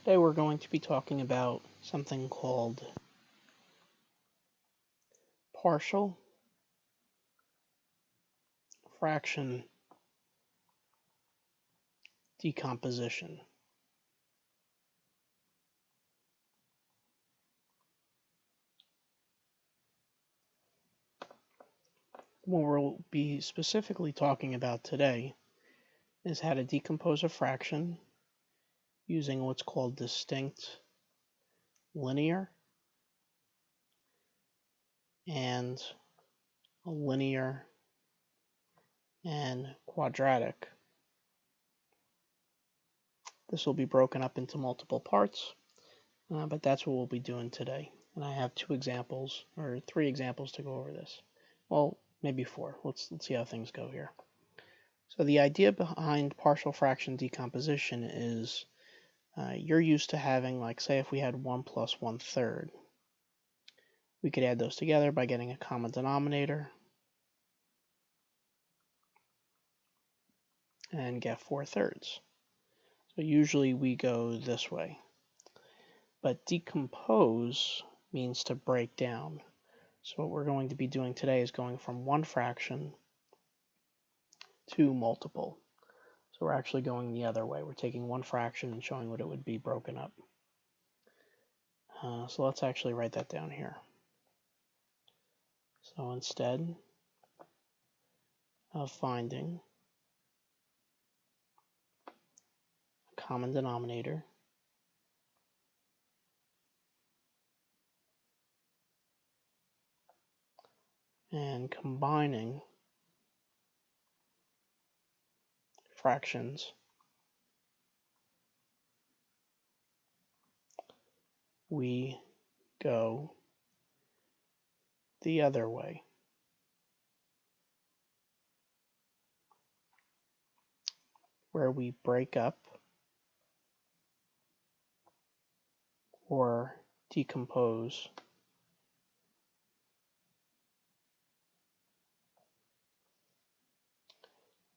Today we're going to be talking about something called partial fraction decomposition. What we'll be specifically talking about today is how to decompose a fraction using what's called distinct linear and a linear and quadratic. This will be broken up into multiple parts, but that's what we'll be doing today. And I have three examples to go over this. Well, maybe four. Let's see how things go here. So the idea behind partial fraction decomposition is you're used to having, like, say if we had 1 plus 1/3, we could add those together by getting a common denominator and get 4/3. So usually we go this way. But decompose means to break down. So what we're going to be doing today is going from one fraction to multiple. So we're actually going the other way. We're taking one fraction and showing what it would be broken up. So let's actually write that down here. So instead of finding a common denominator, and combining fractions, we go the other way. Where we break up or decompose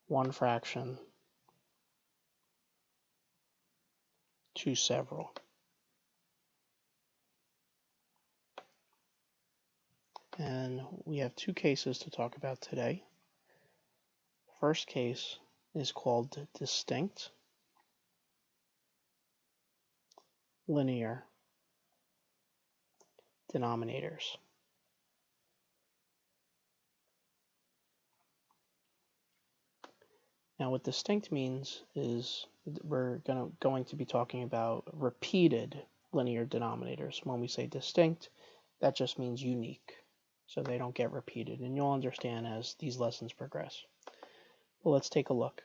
one fraction to several. And we have two cases to talk about today. First case is called distinct linear denominators. Now what distinct means is we're going to be talking about repeated linear denominators. When we say distinct, that just means unique, so they don't get repeated, and you'll understand as these lessons progress. Well, let's take a look.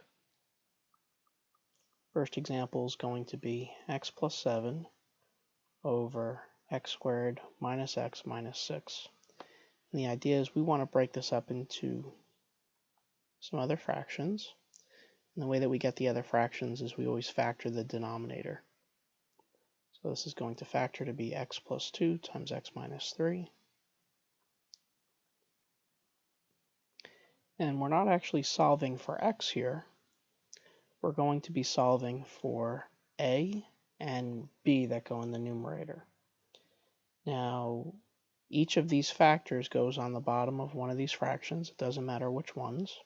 First example is going to be x plus 7 over x squared minus x minus 6. And the idea is we want to break this up into some other fractions. And the way that we get the other fractions is we always factor the denominator. So this is going to factor to be x plus 2 times x minus 3. And we're not actually solving for x here. We're going to be solving for a and b that go in the numerator. Now, each of these factors goes on the bottom of one of these fractions. It doesn't matter which ones.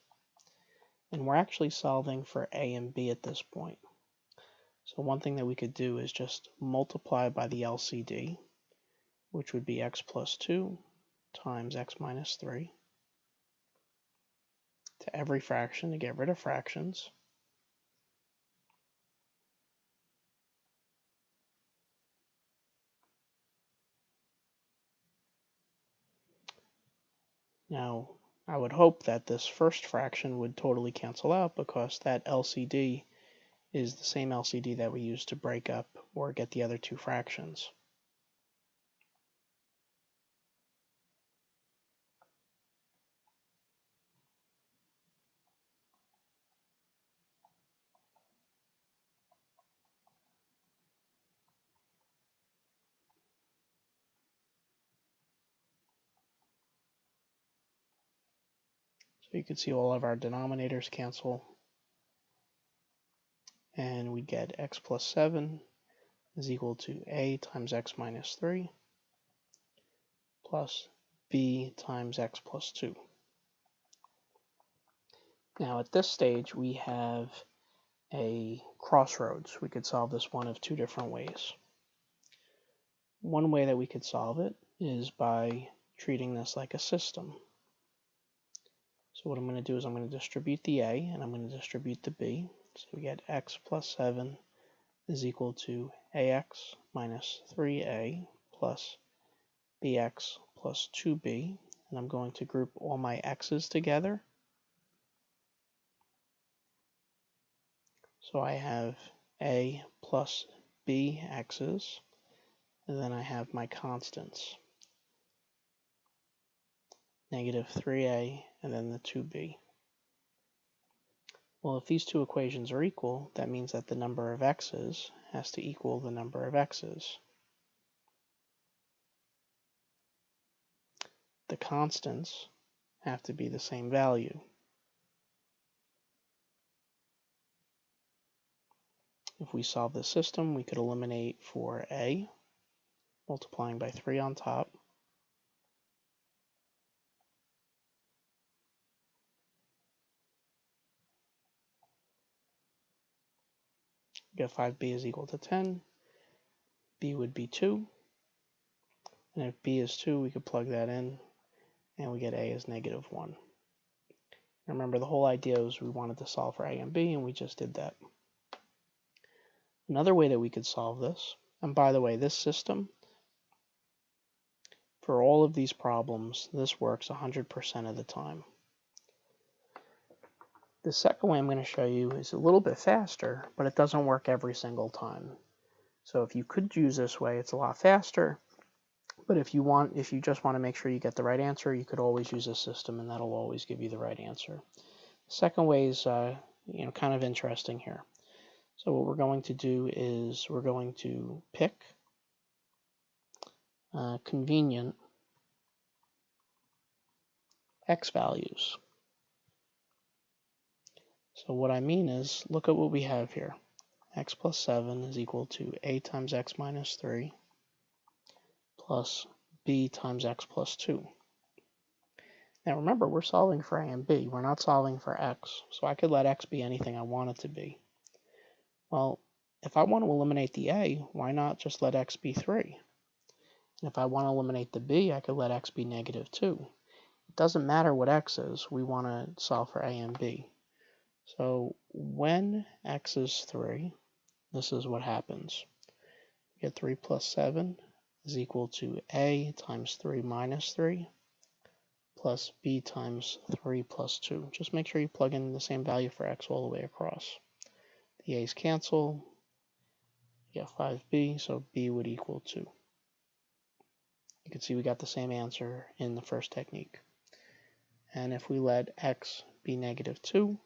And we're actually solving for a and b at this point. So one thing that we could do is just multiply by the LCD, which would be x plus 2 times x minus 3, to every fraction to get rid of fractions. Now, I would hope that this first fraction would totally cancel out because that LCD is the same LCD that we use to break up or get the other two fractions. So you can see all of our denominators cancel, and we get x plus 7 is equal to a times x minus 3 plus b times x plus 2. Now at this stage we have a crossroads. We could solve this one of two different ways. One way that we could solve it is by treating this like a system. So what I'm going to do is I'm going to distribute the a and I'm going to distribute the b. So we get x plus 7 is equal to ax minus 3a plus bx plus 2b. And I'm going to group all my x's together. So I have a plus b x's, and then I have my constants, negative 3a and then the 2b. Well, if these two equations are equal, that means that the number of x's has to equal the number of x's. The constants have to be the same value. If we solve this system, we could eliminate for a, multiplying by 3 on top. Get 5b is equal to 10. B would be 2. And if b is 2, we could plug that in, and we get a is negative 1. Remember, the whole idea was we wanted to solve for a and b, and we just did that. Another way that we could solve this, and by the way, this system, for all of these problems, this works 100% of the time. The second way I'm going to show you is a little bit faster, but it doesn't work every single time. So if you could use this way, it's a lot faster. But if you just want to make sure you get the right answer, you could always use this system, and that'll always give you the right answer. The second way is kind of interesting here. So what we're going to do is we're going to pick convenient x values. So what I mean is, look at what we have here. X plus 7 is equal to a times x minus 3 plus b times x plus 2. Now remember, we're solving for a and b. We're not solving for x. So I could let x be anything I want it to be. Well, if I want to eliminate the a, why not just let x be 3? And if I want to eliminate the b, I could let x be negative 2. It doesn't matter what x is. We want to solve for a and b. So when x is 3, this is what happens. We get 3 plus 7 is equal to a times 3 minus 3 plus b times 3 plus 2. Just make sure you plug in the same value for x all the way across. The a's cancel. You get 5b, so b would equal 2. You can see we got the same answer in the first technique. And if we let x be negative 2,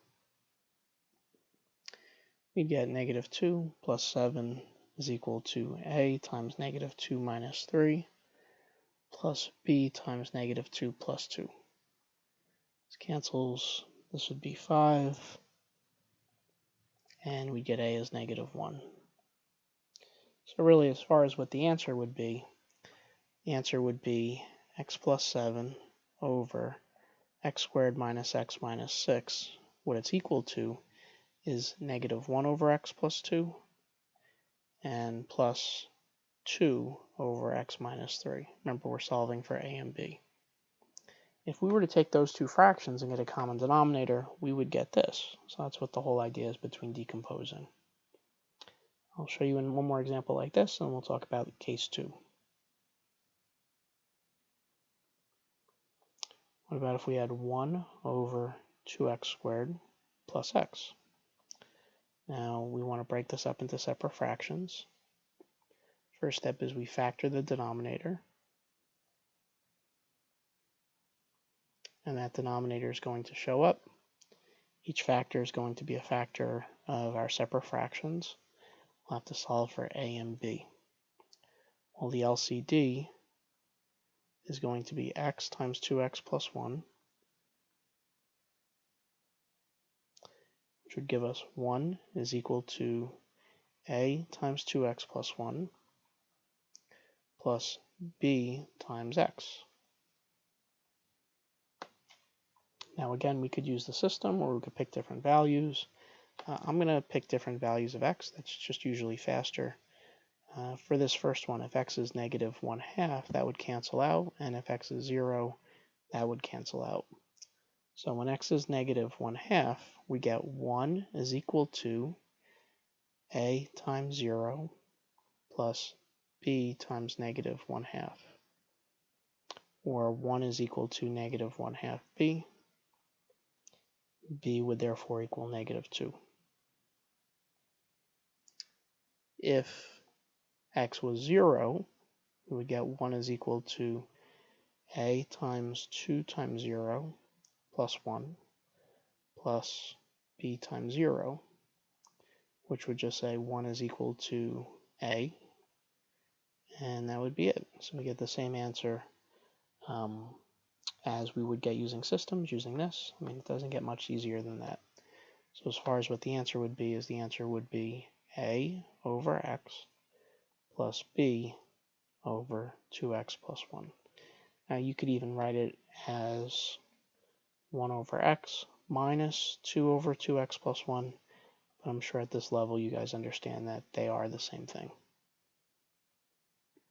we'd get negative 2 plus 7 is equal to a times negative 2 minus 3 plus b times negative 2 plus 2. This cancels. This would be 5. And we get a as negative 1. So really, as far as what the answer would be, the answer would be x plus 7 over x squared minus x minus 6. What it's equal to is negative 1 over x plus 2 and plus 2 over x minus 3. Remember, we're solving for a and b. If we were to take those two fractions and get a common denominator, we would get this. So that's what the whole idea is between decomposing. I'll show you in one more example like this, and we'll talk about case 2. What about if we had 1 over 2x squared plus x? Now we want to break this up into separate fractions. First step is we factor the denominator. And that denominator is going to show up. Each factor is going to be a factor of our separate fractions. We'll have to solve for a and b. Well, the LCD is going to be x times 2x plus 1, which would give us 1 is equal to a times 2x plus 1 plus b times x. Now again, we could use the system or we could pick different values. I'm going to pick different values of x. That's just usually faster. For this first one, if x is negative 1/2, that would cancel out, and if x is 0, that would cancel out. So when x is negative 1/2, we get 1 is equal to a times 0 plus b times negative 1/2, or 1 is equal to negative 1/2 b. b would therefore equal negative 2. If x was 0, we would get 1 is equal to a times 2 times 0 plus 1 plus b times 0, which would just say 1 is equal to a, and that would be it. So we get the same answer as we would get using systems, using this. I mean, it doesn't get much easier than that. So as far as what the answer would be, is the answer would be a over x plus b over 2x plus 1. Now you could even write it as 1 over x minus 2 over 2x plus 1, but I'm sure at this level you guys understand that they are the same thing.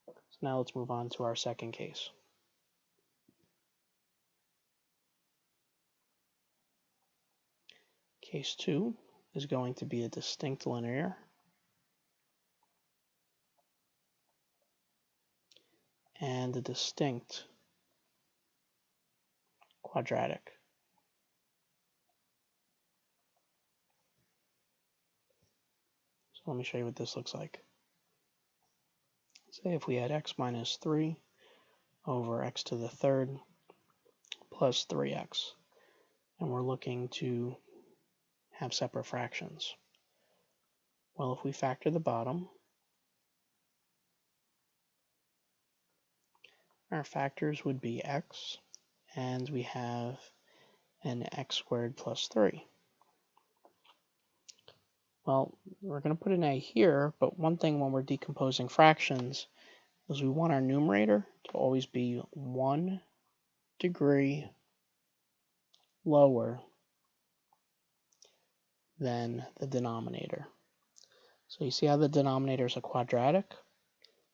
So now let's move on to our second case. Case 2 is going to be a distinct linear and a distinct quadratic. So let me show you what this looks like. Say if we had x minus 3 over x to the third plus 3x, and we're looking to have separate fractions. Well, if we factor the bottom, our factors would be x, and we have an x squared plus 3. Well, we're going to put an a here, but one thing when we're decomposing fractions is we want our numerator to always be 1 degree lower than the denominator. So you see how the denominator is a quadratic?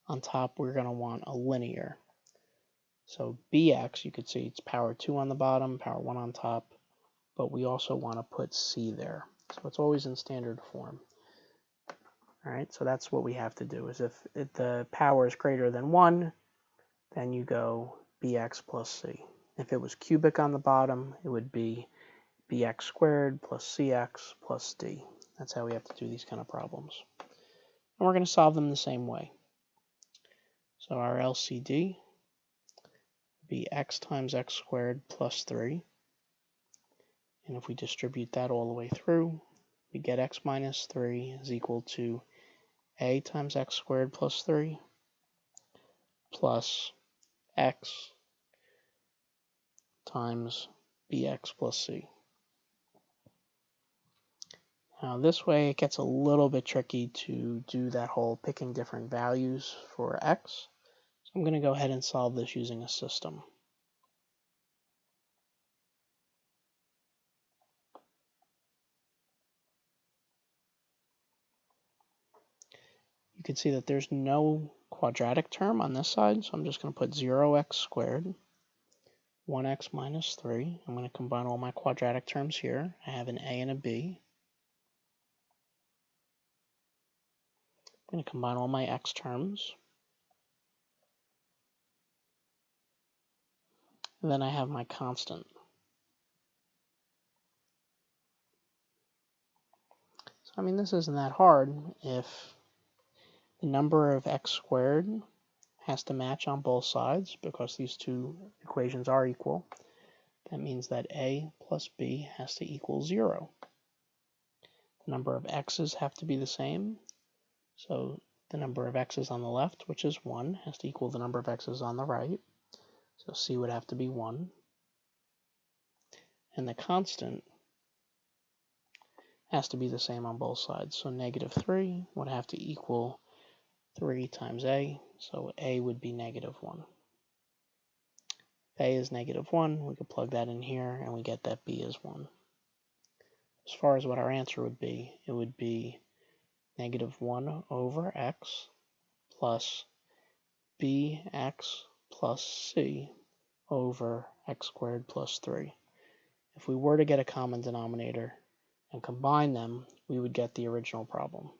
On top, we're going to want a linear. So bx, you could see it's power 2 on the bottom, power 1 on top, but we also want to put c there. So it's always in standard form. All right, so that's what we have to do, is if the power is greater than 1, then you go bx plus c. If it was cubic on the bottom, it would be bx squared plus cx plus d. That's how we have to do these kind of problems. And we're going to solve them the same way. So our LCD would be x times x squared plus 3. And if we distribute that all the way through, we get x minus 3 is equal to a times x squared plus 3 plus x times bx plus c. Now this way it gets a little bit tricky to do that whole picking different values for x. So I'm going to go ahead and solve this using a system. You can see that there's no quadratic term on this side, so I'm just going to put 0x squared, 1x minus 3. I'm going to combine all my quadratic terms here. I have an a and a b. I'm going to combine all my x terms. And then I have my constant. So, I mean, this isn't that hard. If the number of x squared has to match on both sides, because these two equations are equal, that means that a plus b has to equal 0. The number of x's have to be the same. So the number of x's on the left, which is 1, has to equal the number of x's on the right. So c would have to be 1. And the constant has to be the same on both sides. So negative 3 would have to equal 3 times a, so a would be negative 1. If a is negative 1, we could plug that in here, and we get that b is 1. As far as what our answer would be, it would be negative 1 over x plus bx plus c over x squared plus 3. If we were to get a common denominator and combine them, we would get the original problem.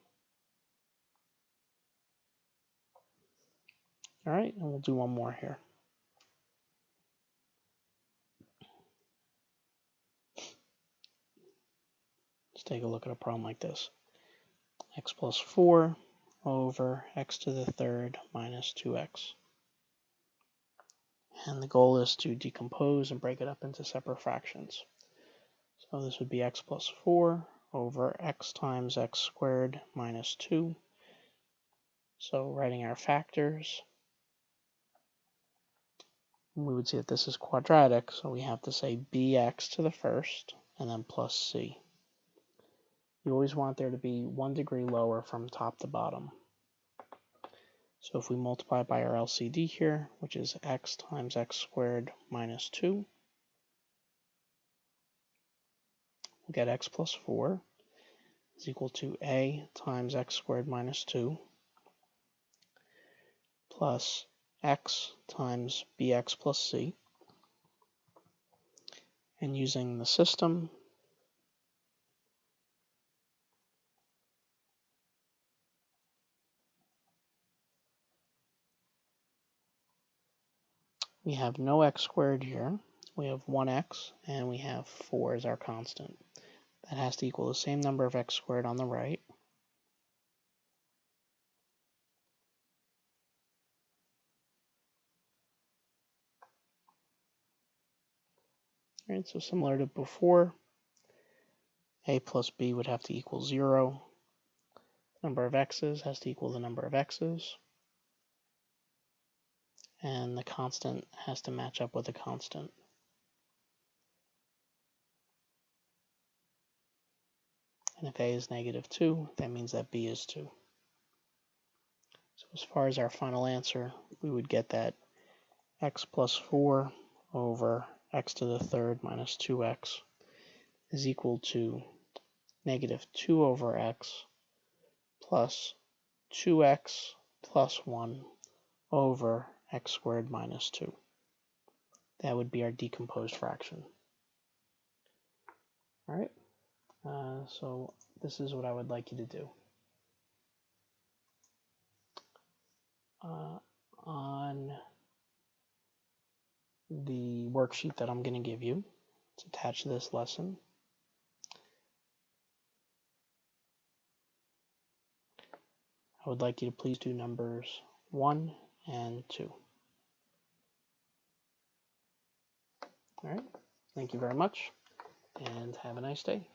All right, and we'll do one more here. Let's take a look at a problem like this. X plus 4 over x to the third minus 2x. And the goal is to decompose and break it up into separate fractions. So this would be x plus 4 over x times x squared minus 2. So writing our factors, we would see that this is quadratic, so we have to say bx to the first and then plus c. You always want there to be 1 degree lower from top to bottom. So if we multiply by our LCD here, which is x times x squared minus 2, we'll get x plus 4 is equal to a times x squared minus 2 plus x times bx plus c. And using the system, we have no x squared here. We have 1x, and we have 4 as our constant. That has to equal the same number of x squared on the right. All right, so similar to before, a plus b would have to equal 0. Number of x's has to equal the number of x's. And the constant has to match up with a constant. And if a is negative 2, that means that b is 2. So as far as our final answer, we would get that x plus 4 over x to the third minus 2x is equal to negative 2 over x plus 2x plus 1 over x squared minus 2. That would be our decomposed fraction. All right, so this is what I would like you to do. On the worksheet that I'm going to give you, it's attached to this lesson. I would like you to please do numbers 1 and 2. All right, thank you very much, and have a nice day.